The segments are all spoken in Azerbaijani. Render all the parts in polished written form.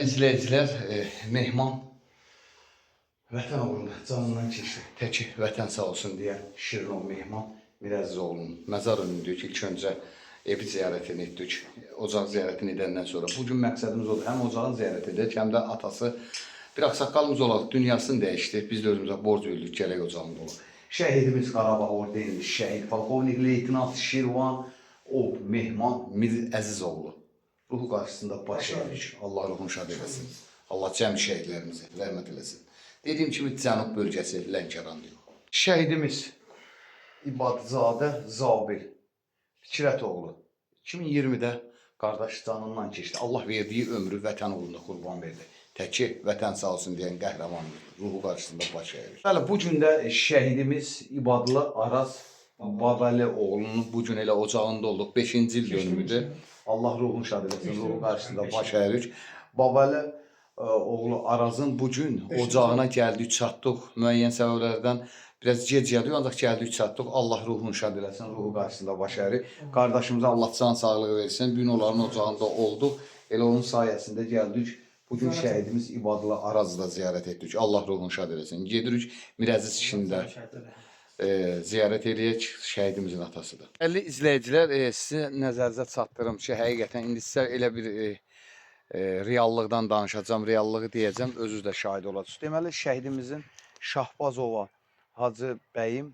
İzləyicilər, Mehman vətən uğrunda canından keçdi. Təki vətən sağ olsun deyən Şirinov Mehman Mirəzizoğlu'nun məzar önündük. İlk öncə evi ziyarətini etdik. Ocaq ziyarətini edəndən sonra. Bugün məqsədimiz odur. Həm ocağı ziyarət edək, həm də atası bir ağsaqqalımız olaraq dünyasını dəyişdi. Biz də özümüzə borc verdik, gələk ocağında olaq. Şəhidimiz Qarabağ ordenli şəhid, polkovnik leytenant Şirvan Mehman Mirəzizoğlu. Ruhu qarşısında baş əydik. Allah ruhunu şad eləsin. Allah cəmi şəhidlərimizi rəhmət eləsin. Dediyim kimi Cənub bölgəsi Lənkərandır. Şəhidimiz İbadzadə Zabil Fikrətoğlu 2020-də qardaş canından keçdi. Allah verdiyi ömrü vətən uğrunda qurban verdi. Təki vətən sağ olsun deyən qəhrəmandır. Ruhu qarşısında baş əydik. Bəli, bu gün də şəhidimiz İbadlı Araz Babəli oğlunun bu gün elə ocağında olduq. 5-ci il dönümüdür. Allah ruhunu şad eləsin, ruhu qarşısında baş əyirik. Babəli oğlu Arazın bu gün ocağına gəldik, çatdıq. Müəyyən səbəblərdən biraz gec gəldik, ancaq gəldik, çatdıq. Allah ruhunu şad eləsin, ruhu qarşısında baş əyirik. Qardaşımıza Allah can sağlığı versin. Bu gün onların ocağında olduq. Elə onun sayəsində gəldik. Bugün şəhidimiz İbadlı Arazı da ziyarət etdik. Allah ruhunu şad eləsin. Gedirik Mirəziz işində. Ziyarət eləyək, şəhidimizin atasıdır. Dəyərli izləyicilər, sizə nəzərinizə çatdırım ki, həqiqətən indi sizə elə bir reallıqdan danışacağım, reallığı deyəcəm, özünüz də şahid olacaqsınız. Deməli, şəhidimizin Şahbazova Hacı bəyim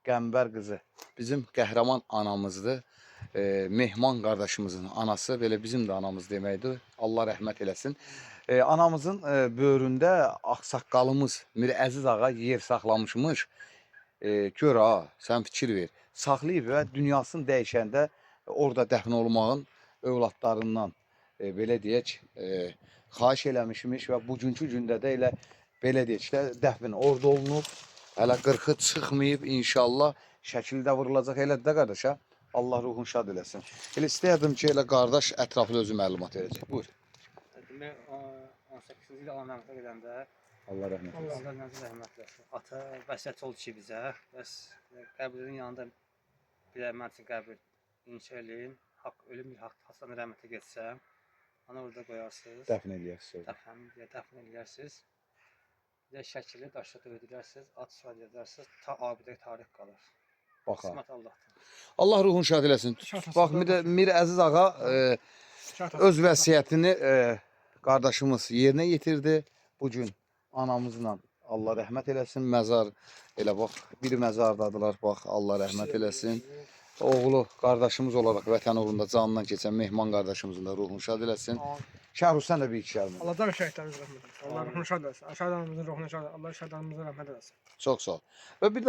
Qəmbər qızı bizim qəhrəman anamızdır. Mehman qardaşımızın anası, belə bizim də anamız deməkdir. Allah rəhmət eləsin. Anamızın böyründə ağsaqqalımız Mirəziz ağa yer saxlamışmış. Gör ha, sən fikir ver. Saxlayıb və dünyasını dəyişəndə orada dəfn olmağın övladlarından belə deyək, xahiş eləmişmiş və bugünkü gündə də elə belə deyək də dəfn orada olunub. Hələ 40-ı çıxmayıb inşallah. Şəkildə vurulacaq elədir də qardaşa. Allah ruhunu şad eləsin. Elə istəyərdim ki, elə qardaş ətraflı özü məlumat verəcək. Buyur. Demək, 18-ci il aməmətə gedəndə Allah rəhmət eləsin. Allah nəzir rəhmət eləsin. Ata vəsiyyət oldu ki bizə. Bəs qəbrin yanında bir də mən üçün qəbir inşa eləyin. Ölüm bir hastanə rəhmətə getsəm. Ana orada qoyarsınız. Dəfn eləyərsiniz. Dəfn eləyərsiniz. Bir də şəkili daşla döyülərsiniz. Ad soyad yazarsınız. Ta abidə tarix qalır. Baxa. Qismət Allahdan. Allah ruhunu şad eləsin. Bax, Mirəziz ağa öz vəsiyyətini qardaşımız yerinə yetirdi. Bugün anamızla Allah rəhmət eləsin. Məzar elə bax, bir məzardadılar. Bax, Allah rəhmət eləsin. Oğlu qardaşımız olaraq vətən uğrunda canından keçən Mehman qardaşımızın da ruhunu şad eləsin. Şəhrus, sən də bir iki gəlmə. Allah da şəhidlərimizə rəhmət eləsin. Allah ruhunu şad eləsin. Şəhidlərimizin ruhunu şad eləsin. Allah şəhidlərimizə rəhmət eləsin. Çox sağ ol. Və bir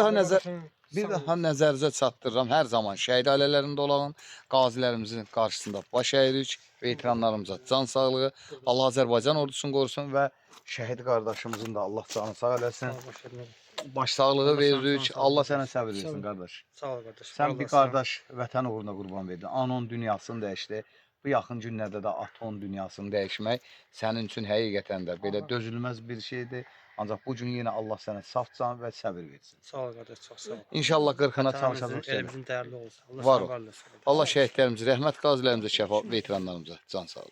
daha nəzərinizə çatdırıram. Hər zaman şəhid ailələrində olan qazilərimizin qarşısında baş əyirik. Veteranlarımıza can sağlığı. Allah Azərbaycan ordusunu qorusun və şəhid qardaşımızın da Allah canı sağ eləsin. Baş sağlığı veririk. Allah sənə səbir versin qardaş. Sağ ol qardaş. Sən bir qardaş vətən uğruna qurban verdin. Anon dünyasını dəyişdi. Bu yaxın günlərdə də aton dünyasını dəyişmək sənin üçün həqiqətən də belə dözülməz bir şeydir. Ancaq bu gün yenə Allah sənə saf can və səbir versin. Sağ ol qardaş, çox sağ ol. İnşallah 40-ına çalışacağıq. Elimizin dəyərli olsun. Var ol. Allah şəhidlərimizə, rəhmət qazilərimizə, şəfa veteranlarımıza can sağlığı.